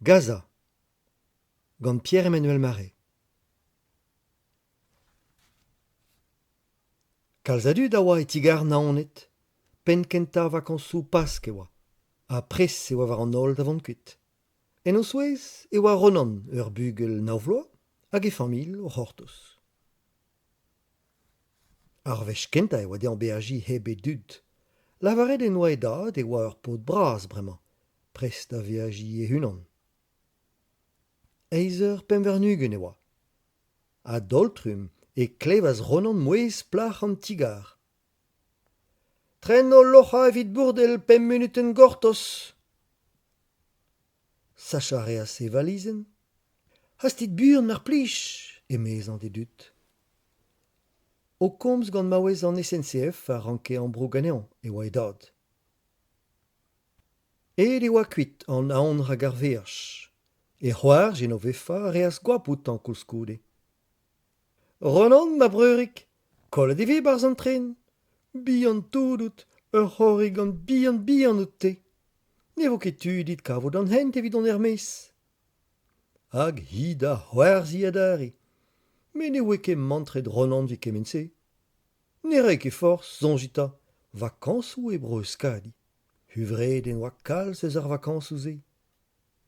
Gaza, gant Pierre-Emmanuel Marais. Kalzadud a oa e tigar naonet, pen kenta vakansou pask e oa, a pres e oa var an ol davant kuit. En o souez e oa ronan ur bugel naovloa hag e famil o c'hortos. Ar vech kenta e oa dean beaji heb e dud. Lavaret en oa e dad e oa ur pod bras bremañ, pres da veaji e hunan. Eizer penvernugen e oa. A doltrum e klevas ronan mouez plach an tigar. Tren o locha evit bourdel 5 minuten gortos. Sachareas e valizen. Hastit buan mar plij, emez an dedut. O komz gant maouez an SNCF a ranke an bro ganean e oa e dad. E oa kuit an aon rag ar verch. E c'hoar jeno vefa a reas gwapout an koulskoude. Ronan, ma breurik, kollet e vez barz an tren. Bihan toudout, ur c'horri gant bihan out te. Ne vo ket tudit kavout an hent evit an ermez. Hag hi da c'hoarzi adari. Me ne oe ket mantret Ronan vi kemense. Ne re ket forz, zonjita, vakansou e breuskadi. Huvred en oa kalz eus ar vakansou ze.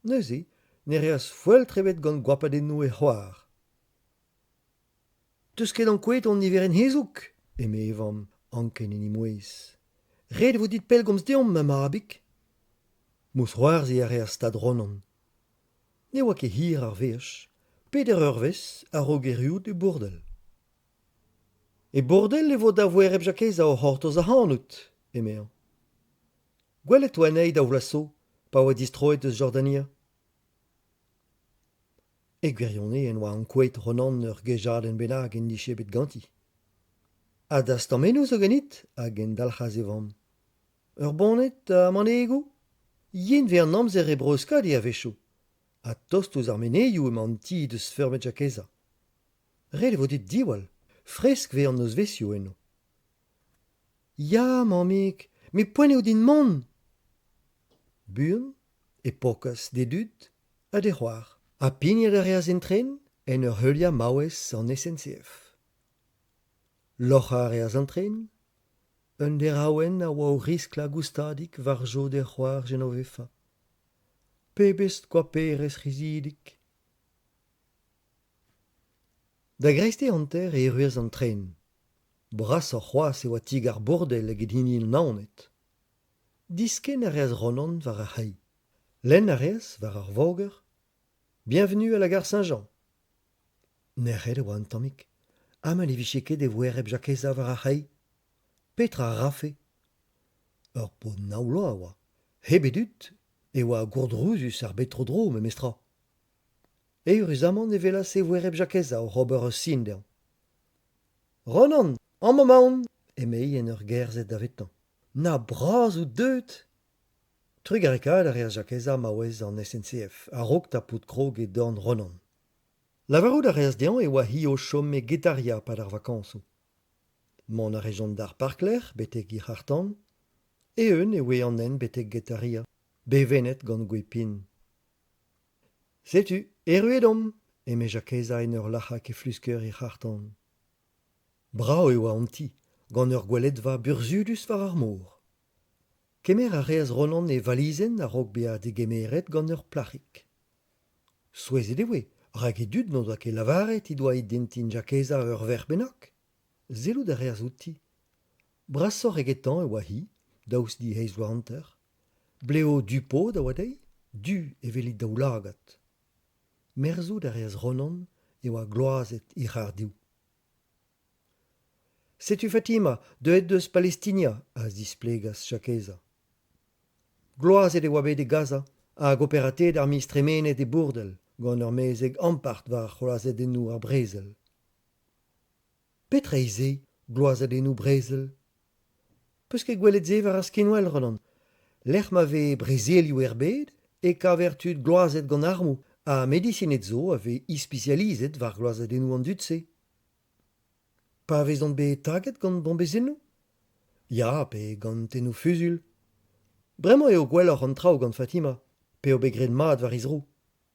Neuze, ne reas fwel trebet gant gwapadennoù e c'hoar. Deus ket an kouet an niver en hezouk, eme evam anken en imouez. Red vo dit pel gomz deomp ma marabik. Mous c'hoarzi a reas stad Ronan. Ne oa ket hir ar vech, peder eurvezh a rogeriout e bourdel. E bourdel e vo da voer eb jakez a o c'hortoz a hanout, eme an. Gwelet oa anei da vlaso, pa oa distroet eus Jordania. E gwirionne en oa an kouet Ronan ur gejadenn bennak en dichebet ganti. Ha da stammennoù zo ganit hag en dalc'haz evam. Ur bonnet a manegou? Yen ve an amzer e breuskadi a vecho. Ha tost ouz ar meneioù emañ an ti deus feurmet jakeza. Ret e vo dit diwall, fresk ve an eus vesio enno. Ya, mammig, me poent eo din mann. Buan, e pokas de dud, ha de c'hoar. Ha pignat a reas en tren en ur heulia maouez an SNCF. Locha a reas an tren, un der aouen a oa o riskla goustadik var jo der c'hoar jeno vefa. Pebest gwaperez rizidik. Da greiste hanter e ruez an tren. Bras ar c'hoaz e oa tigar bourdel eget hini naonet. Disken a reas Ronan var ar c'hei. Len a reas var ar voger. Bienvenue à la gare Saint-Jean. Ne ret oa an tammig. Amal e vicheket e voer eb jakeza var ar c'hei. Petra a rafe. Ur pod naouloa oa. Hebedut e oa gourdrouzus ar betrodrom e mestra. E ur uzaman e velas e voer eb jakeza o c'hober eus sindean. Ronan, an mamaon, emei en ur gerzet da vetan. Na braz ou deut. Trug a rekad a reas jakeza maouez an SNCF, a rok ta pout krog e dorn Ronan. Lavarout a reas dean e oa hi o chom e getaria pad ar vakansou. Mon a rejont d'ar parkler, betek i c'hartan, e eun e oe an en betek getaria, bevenet gant gwepin. Setu, erruet om, eme jakeza en ur lachak e flusker i c'hartan. Brao e oa an ti, gant ur gweledva burzudus var ar mor. Kemer a reas Ronan e valizen a rok bea de gemeret gant ur plachik. Souezet e oe, rag e dud no doa ket lavaret i doa e dentin jakeza ur ver bennak. Zelou da reas outi. Brasor egetan e oa hi, daous di heiz oa hanter. Bleo du po da oa dei, du e velit daou lagat. Merzou da reas Ronan e oa gloazet i c'hardiou. Setu Fatima, deuet deus Palestinia, a displegas jakeza. Gloazet e oa bet e Gaza, hag operatet ar mistremenet e bourdel, gant ur mezeg ampart war c'hoazet ennou ar brezel. Petra eze, gloazet ennou brezel. Peus ket gwelet ze war ar skenwel, Ronan. Lec'h ma ve brezelioù erbet e kavertud gloazet gant armou, a medicinet zo a ve ispecializet war gloazet ennou an dud-se. Pa vezont bet taget gant bombezennou? Ya, pe gant ennou fusul. Bremañ eo gwelloc'h an traoù gant Fatima, pe o begred mat war izrou.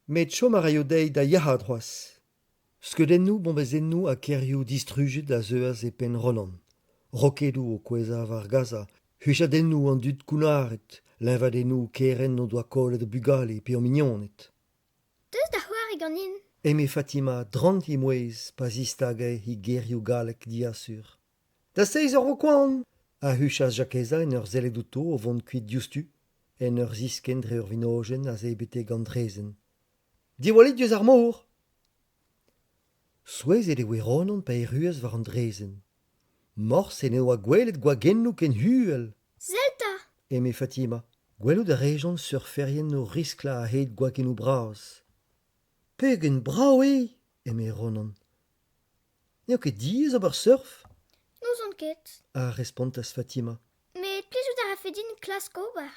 met chom a raio dei da yahad c'hoaz. Skeudennoù bombezennoù a kerioù distrujet da zeuas e pen ronan. Rokedou o kweza var gaza, huchadennoù an dud kounaret, l'invadennoù keren no doa kollet o bugale pe o mignonet. Deus da c'hoari ganin. Eme Fatima drant hi mouez pas istagay hi gerioù galek diasur. Da seiz ur vokouan a huchas jakeza en ur zeledouto o vont kuit dioustu, en ur zisken dre ur vinogen a zebete gandrezen. Diwalit dieus ar mor! Souez e oe ronan pa e ruez war an drezen. Mors en eo a gwelet gwagennoù ken huel, Zelta. eme Fatima. Gwellout a rejont surferien no riskla a hed gwagennoù braz. Pegen brao e, eme ronan. N'eo ket diez ober surf, Nous on ket. a respontas Fatima. Mais plijout a rafedin klas gobar.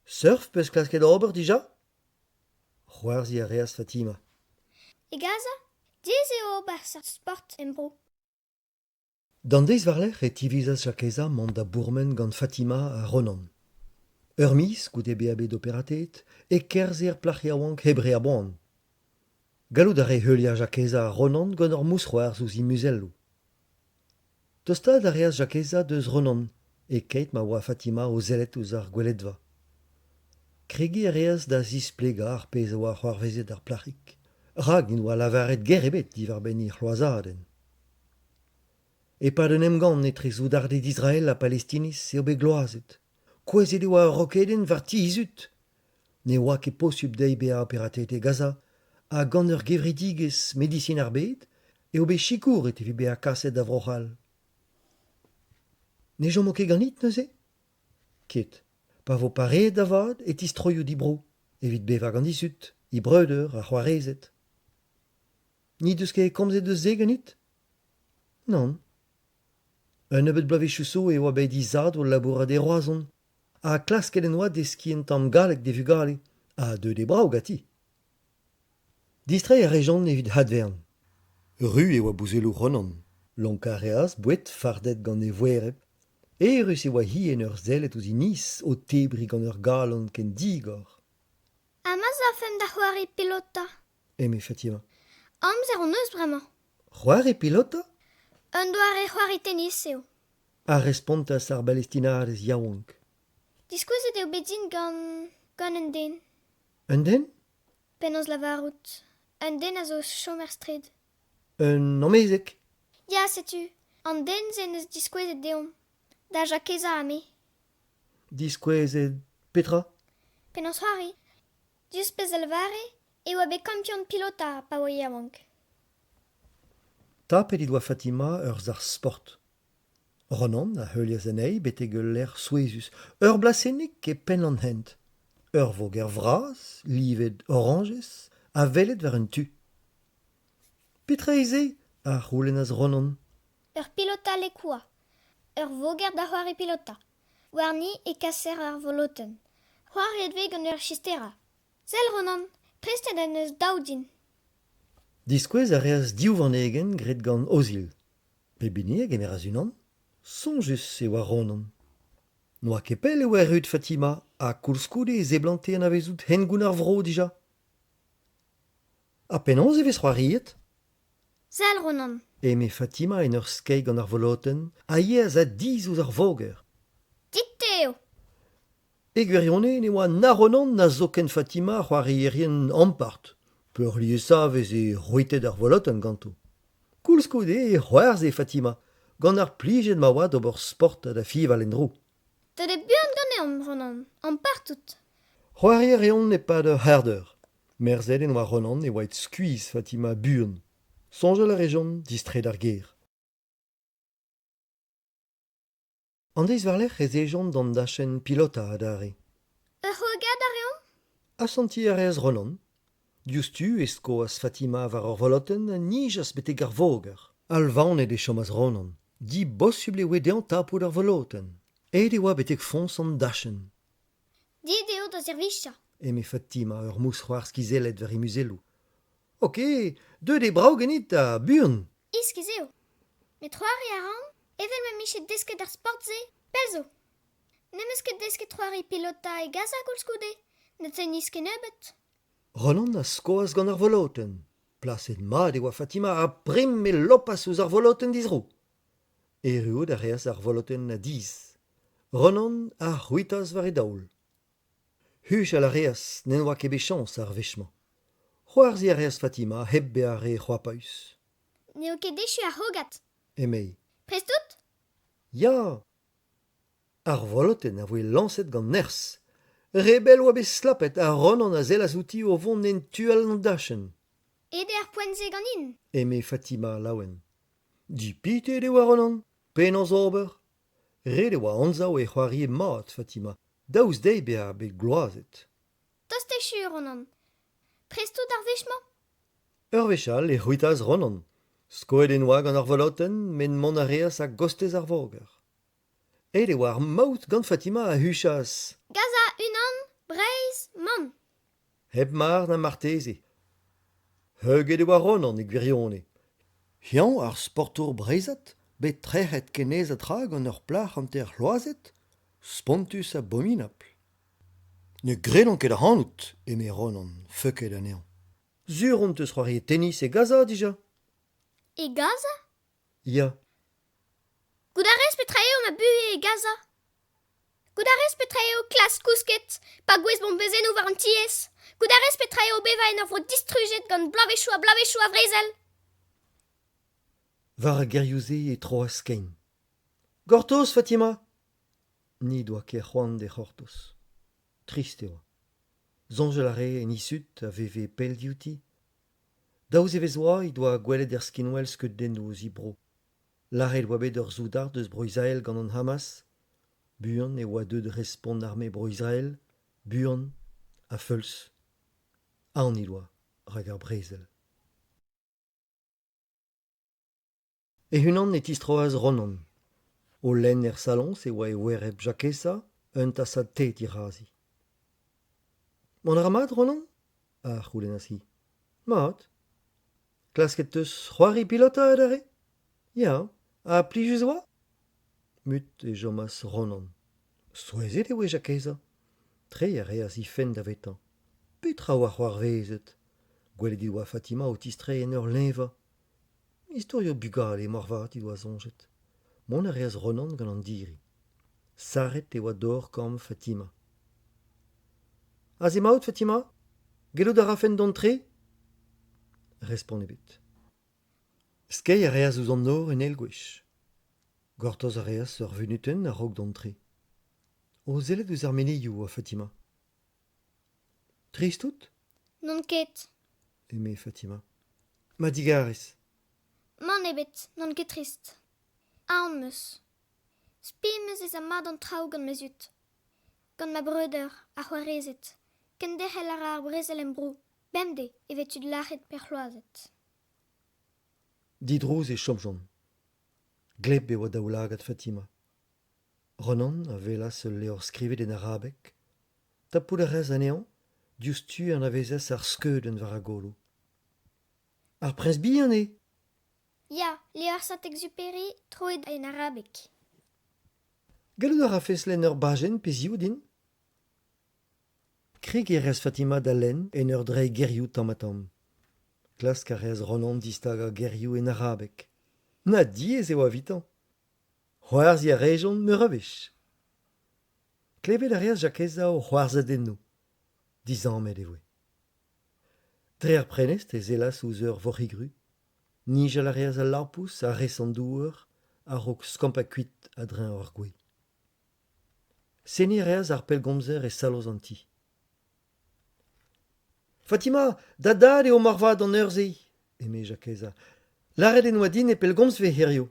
Surf peus klasket ober dija? C'hoarzi a reas Fatima. E gaza, diez eo obar sa sport en bro. Dan deiz warlec'h e tivizas jakeza mont da bourmen gant Fatima a ronan. Ur mis goude beabe d'operatet e kerzer plachiaouank hebre a boan. Gallout a re heuliar jakeza a ronan gant ur mous c'hoarz ouz i muzello. Tostad a reas jakeza deus ronan e keit ma oa Fatima o zelet ouz ar gweledva. Kregi a reas da zisplega ar pez a oa c'hoarvezet ar plachik. Rag in oa lavaret ger ebet divar ben ir c'hloazadenn. E pa den emgant etre dardet d'Israël a Palestinis eo bet gloazet. Kwezet e oa rokedenn var tizut. Ne oa ket posub dei be a operatet e Gaza, a gant ur gevridigez medicin ar bet, eo bet chikour et evi be a kaset da vrochal. Ne jommo ket ganit neuze? Ket, pa vo paret da vad et istroioù dibro, evit bevañ gant disut, i breuder a c'hoarezet. Ni deus ket komzet deus ze ganit? Non. Un nebeud blavechouso e oa bet dizad o labourat e roazon, a klasket en oa deski en tamm galek de vugale, a deuet e brao gati. Distreiñ a rejont evit hadvern. Ru e oa bouzelloù ronan, lonka reas bouet fardet gant e voereb, e rus e oa hi en ur zelet ouz inis o tebri gant ur galon ken digor, Amaz a fem da c'hoari pilota. eme Fatima. Amzer on eus bremañ. C'hoar e pilota? Un doar e c'hoari tennis eo. A respontas ar balestinarez yaouank. Diskouzet eo bedin gant un den. Un den? Pen oz lavarout. Un den a zo chomer stred. Un omezek? Ya, setu. An den zen eus diskouzet deom. Da jakeza a me. Diskwezet petra? Pen oz c'hoari. Dius pez alvare e oa bet kampion pilota pa oa yaouank. Tapet i doa Fatima ur zar sport. Ronan a heuliaz an ei betegel l'er souezus. Ur blasennik e pen an hent. Ur voger vraz, livet oranges, a velet war un tu. Petra eze a roulenaz Ronan. Ur pilota lekoua. Ur voger da c'hoari pilota. Warni e kaser ar voloten. C'hoari edve gant ur chistera. Zel Ronan, prestet en eus daoudin. Diskwez a reas diou van egen gret gant ozil. Pe binieg emeraz unan, sonjus e oa Ronan. Noa kepel e oa erut Fatima a koulskoude e zeblante an avezout hengoun ar vro dija. A penons e vez c'hoariet? Zel Ronan. Eme Fatima en ur skei gant ar voloten a yeaz a diz ouz ar voger. Dit teo. E gwerionne ne oa na Ronan na zo ken Fatima c'hoarierien ampart. Peur liesa vez e roitet ar voloten ganto. Koulskoude e c'hoarze Fatima, gant ar plijet ma oa d'ober sport a da fival en drou. Te de buan gant eom, Ronan. An partout. C'hoarierion ne pa de harder. Merzet en oa Ronan e oa et skuiz Fatima buan. Sonj a la rejon distret ar ger. An deiz warlec'h ez ejont d'an dachen pilota adare. Ur c'hoagad a reom? A santi a reas Ronan. Dioustu esko as Fatima war ur voloten a nijas beteg ar voger. Al vaonet e chomaz Ronan. Di bosuble wedean tapout ar voloten. Et e oa beteg fons an dachen. Dit eo da zervicha. Eme Fatima ur mous c'hoar skizelet ver e muzello. Ok, deuet e brao ganit a buan. Iskiz eo. Met c'hoari a ran, evel me michet desket ar sport ze, pezo. Nemeus ket desket c'hoari pilota e gaza koulskoude. Ne tennis ken ebet. Ronan a skoaz gant ar voloten. Plaset mat e oa Fatima a prim me lopas ouz ar voloten dizro. Erioù da reas ar voloten a diz. Ronan a c'hwitas war e daoul. Huch a la reas n'en oa ket chans ar vechman. C'hoarzi a reas Fatima heb be a re c'hoapaus. Neo ket dechu ar hogat. Emei. Prestout? Ya! Ar voloten a voe lancet gant ners. Rebel oa bet slapet a Ronan a zel a zouti o vont en tual an dachen. Ede ar poent-se gant in. Eme Fatima laouen. Dipite de oa Ronan, pen an zober. Red e oa anzaou e c'hoari e mat, Fatima. Daouz dei be a bet gloazet. Tost dechu, Ronan. Prestout ar vechman? Ur vechal e c'hwitaz Ronan. Skoet en oa gant ar voloten, men mon a reas a gostez ar voger. Ed e oa ar maout gant Fatima a huchas. Gaza, unan, breiz, man. Heb mar na marteze. Heuget e oa Ronan e gwirione. Hian ar sportour breizat, bet trec'het kenez a tra gant ur plach an ter c'hloazet, spontus abominable. Ne grenon ket a hanout, eme Ronan, feuket anean. Sur on teus c'hoari e tennis e Gaza dija. E Gaza? Ya. Goudarez petraeo ma buhe e Gaza. Goudarez petraeo klas kousket, pa gwez bon bezenou war an tiez. Goudarez petraeo beva en ur vro distrujet gant blavechou a vrezel. Var a gerioù-se e troas kein. Gortoz, Fatima! Ni doa ket c'hoant de c'hortoz. Trist eo. Zonjel a re en isut a veve pel diouti. Daouz e vez oa i doa gwelet er skinwel skeut den o zibro. Lare doa bet ur zoudard eus bro Israel gant an Hamas. Buan e oa deud respond arme bro Israel. Buan a feuls. Aon i doa rag ar brezel. E hunan e tistroaz Ronan. O lenn er salon se oa e wereb jakesa, un tassad te tirazi. Mon ar mat, Ronan? A c'houlen asi. Mat? Klasket eus c'hoari pilota adare? Ya, a plijus oa? Mut e jomas Ronan. Souezet e oe jakesa. Tre a reas i fenn da vetan. Petra oa c'hoar vezet. Gwelet i oa Fatima o tistre en ur leva. Historio bugal e morvat i doa zonjet. Mon a reas Ronan gant an diri. Saret e oa dor kam Fatima. Az emaout, Fatima? Gelo da rafen d'antre? Respon ebet. Skei a reas ouz an nor en elgwech. Gortoz a reas ur vunuten a rog d'antre. O zelet eus ar meneiou a Fatima. Tristout? Non ket. Eme Fatima. Ma digarez. Man ebet, non ket trist. Aon meus. Spi meus ez a mad an trao gant meus ut. Gant ma breuder a c'hoarezet. Ken derc'hel ar brezel en brou. Bemde evet ud lachet per c'hloazet. Didrouz e chomjon. Gleb e oa daoulagat Fatima. Ronan a vela seul leor skrivet en arabek. Tapout a rez anean, dioustu an avezes ar skeudenn war a golo. Ar presbi an e? Ya, leor Saint-Exupéry troet en arabek. Gallout a rafes len ur bajen pezioù din? Krig e rez Fatima da len en ur dre gerioù tamatam. Klask a rez Ronan distag a gerioù en arabek. Na diez eo a vitan. C'hoarzi a rejon me revech. Klevet a reas jakeza o c'hoarzet enno. Dizamet e voe. Dre ar prenest e zelas ouz ur vorigru. Nijal a reas a larpous a resandouer a rog skamp a kuit a dren ur gwe. Seni reas ar pellgomzer e saloz an ti. Fatima, da dad eo marvad an urzei, eme jakeza. Laret en oa din e pellgomz ve herio.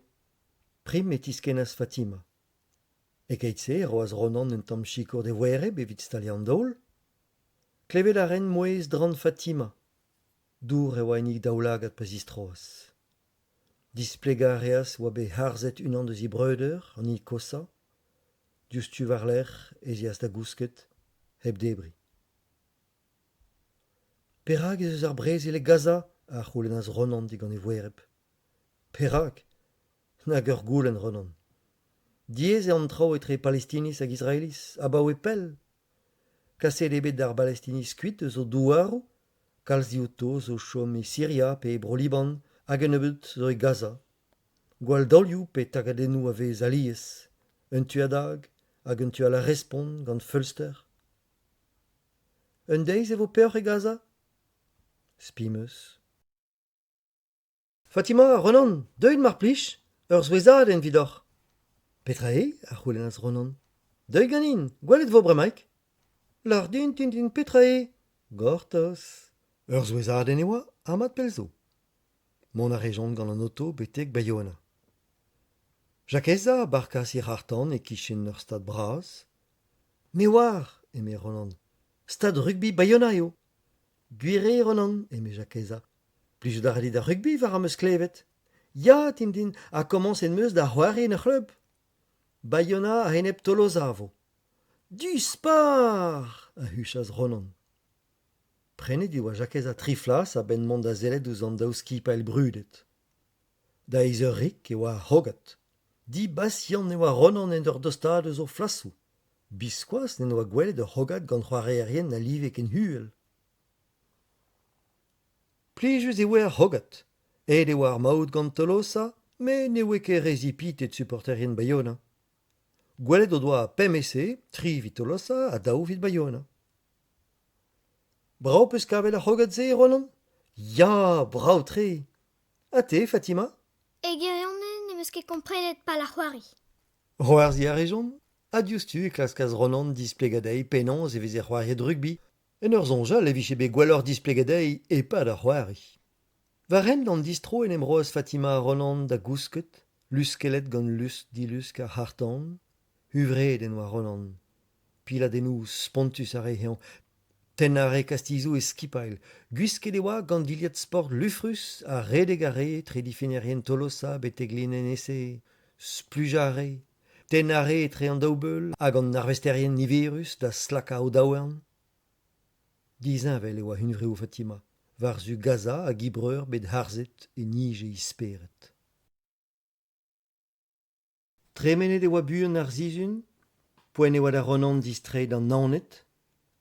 Prim e tiskennas Fatima. E keitse e roaz Ronan un tamm chikour de voere bevit stali an daol. Klevet a ren moez dran Fatima. Dour e oa enig daoulagat pa zistroaz. Displega a reas oa be harzet unan deus i breuder, an i kosa. Dioustu war l'er, ezias da gousket, heb debri. Perak ez eus ar brezel e Gaza, a c'houlen az Ronan digant e voereb. Perak? Nag ur goulenn Ronan. Diez e an trao etre palestinis hag israelis, abaoe pell. Kaset ebet d'ar palestinis kuit eus o douarou, kalz diouto zo chom e Syria pe bro Liban hag en ebet zo e Gaza. Gwal dolioù pe tagadennou a vez alies, un tuadag hag un tual a respond gant fölster. Un deiz e vo peur e Gaza? Spimeus. Fatima, Ronan, deuit mar plij, ur zwezad en vidor. Petra e, ar c'houlennas Ronan. Deuit ganin, gwelet vo bremaik? Lar din petra e. Gortos. Ur zwezad en oa, amat pelzo. Mon a rejont gant an auto betek Bayona. Jakeza barkas ir hartan e kichen ur stad braz. Me war, eme Ronan. Stad rugby Bayona eo. Gwire Ronan, eme Jakeza. Plij da redi da rugby war am eus klevet. Ya, din, a kommans en meus da c'hoari en ur club. Bayona a henep Tolosa vo. Du spar, a huchas Ronan. Prenet oa Jakeza triflas a ben mont da zelet ouz an daoski pa el brudet. Da eus ur rik e oa hogat. Di basian e oa Ronan en ur dostad eus o flasou. Biskoaz en oa gwelet ur hogat gant c'hoare erien na livek en huel. Plijus e oa ar hogat. Ed e oa ar maout gant Tolosa, me ne oe ket rezipit et supporterien Bayona. Gwelet o doa PMC, 3 vid Tolosa a daou vid Bayona. Brao peus kavel ar hogat ze, Ronan? Ya, brao tre. A te, Fatima? E gerionnen ne meus ket komprenet pa la c'hoari. C'hoarzi a rejon? Adiostu e klaskaz Ronan displegadei penans e vez e c'hoariet rugby. En ur zonjal e viche be gwellor displegadei e pa da c'hoari. Va ren d'an distro en emroaz Fatima a Ronan da gousket, luskelet gant lust dilusk ar hartan, huvred en oa Ronan. Pila dennou spontus a rehean, ten a re kastizou e skipail, gwisket e oa gant diliet sport lufrus a redeg a re tre difinerien Tolosa beteglin en ese, splujare, ten a re tre an daobeul hag an narvesterien niverus da slaka o daouarn. Dizinvel e oa hunvreo Fatima, war zu Gaza a gibreur bet harzet e nige isperet. Tremenet e oa buan ar zizun, poen e oa da Ronan distret an naonet,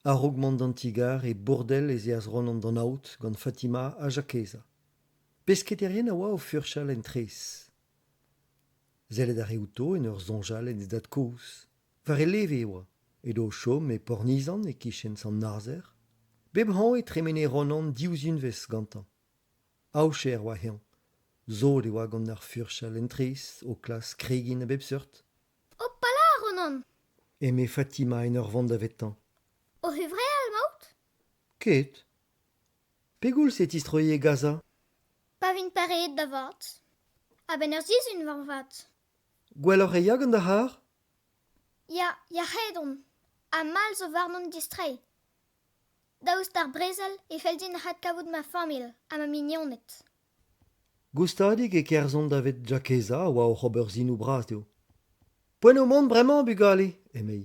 a rogmant d'an tigar e bordel ez eaz Ronan d'an aout gant Fatima a Jakeza. Pesketerien a oa o furchal en tres. Zellet a reouto en ur zonjal en dat kouz. Var e leve e oa, edo chom e pornizan e kichen san narzer. Bep han e tremene Ronan diouzunvez gantan. Aoucher oa hean. Zod e oa gant ar furchal en tres o klas kregin a bep seurt. O pala, Ronan! Eme Fatima en ur vant da vetan. O huvre al maout? Ket? Pegoul se tistroie Gaza? Pa vin pareet da vat. A ben ur zizun war vat. Gwellor e ya gant da har? Ya redon. A mal zo varnon distrei. Daoust ar brezel e feldin rat kavout ma famil, a ma mignonnet. Goustadig e kerzon da vet Jakeza oa o c'hober zinou bras deo. Poen o mont bremañ bugali, emei.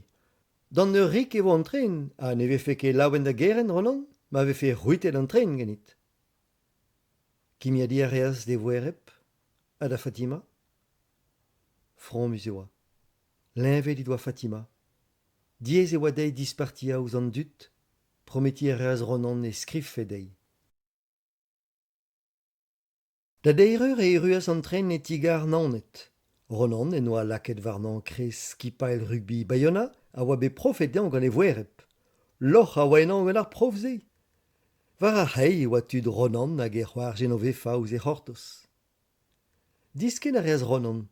Dan ur rik e vo an tren, a ne vefe ket laouen da geren, Ronan, ma vefe ruitet an tren genit. Kimia di a reas de vo erep, a da Fatima? Fromus e oa. Lenvet i doa Fatima. Diez e oa dei dispartia ouz an dut, prometi a reas Ronan e skrif dei. Da deireur e ruas an tren e tigar naonet. Ronan en oa laket varnan kres skipail rugby Bayona a oa be profedean gant e voerep. Loch a oa enan ar prof ze. Var a hei e oa tud Ronan hag e c'hoar Genovefa ouz e c'hortos. Disken a reas Ronan.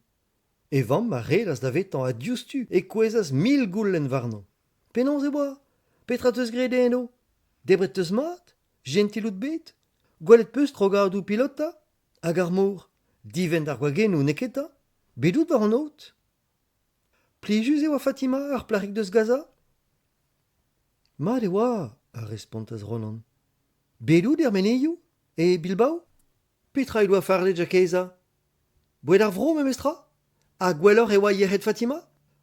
E vamm a relas da vetan a diouztu e kouezas 1000 goullen varnan. Penons e oa? Petra teus grede eno? Debret teus mat? Gentilout bet? Gwelet peus trogadoù pilota? Hag ar mor? Divent ar gwagenou neketa? Bedout war an out? Plijus e oa Fatima ar plarik deus Gaza? Mat e oa, a respontaz Ronan. Bedout er meneioù? E Bilbao? Petra e doa farlet Jakeza? Boued ar vro memestra? A gwellor e oa yerret Fatima?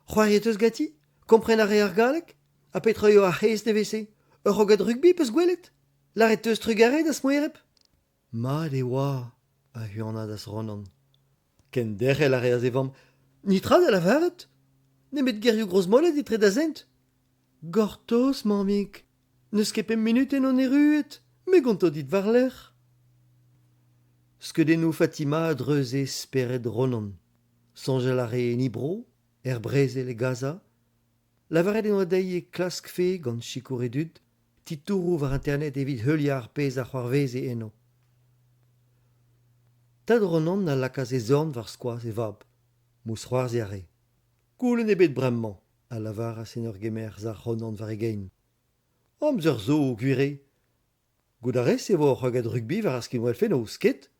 C'hoariet eus gati? Kompren ar re ar galek? A petra eo ar hez nevese? Ur rogad rugby peus gwelet? Laret eus trugaret as moerep? Mat e oa, a huanad as Ronan. Ken derrel a reas evam. Nitrad a la varet? Nemet gerioù groz mollet etre da zent? Gortos, mamik. Neus ket 5 minuten on eruet. Me gonto dit var l'er. Skedennou Fatima dreuze speret ronon. Songelare en ibro, breze le gaza. Lavaret en odeie klask fe gant chikoredud, titourou var internet evit heuliar pez a c'hoarveze eno. Tad ronon na lakaz e zorn var skoaz e vab. Mous c'hoarze are. Koulen ebet bremman, a lavar a senor gemer zar ronon var egein. Amzer zo o gwire. Goudarez e vo c'hogad rugby var askin welfen o sket.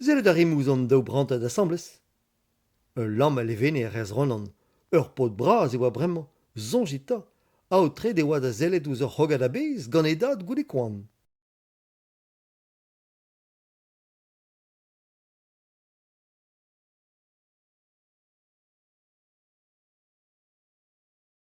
Zelet a remouz an daou brantad assembles. Lam a levene e rez ronon. Ur pot bras e oa bremman, zonjita. Aotre de oa da zelet ouz ur c'hogad a bez gant edad goude koan.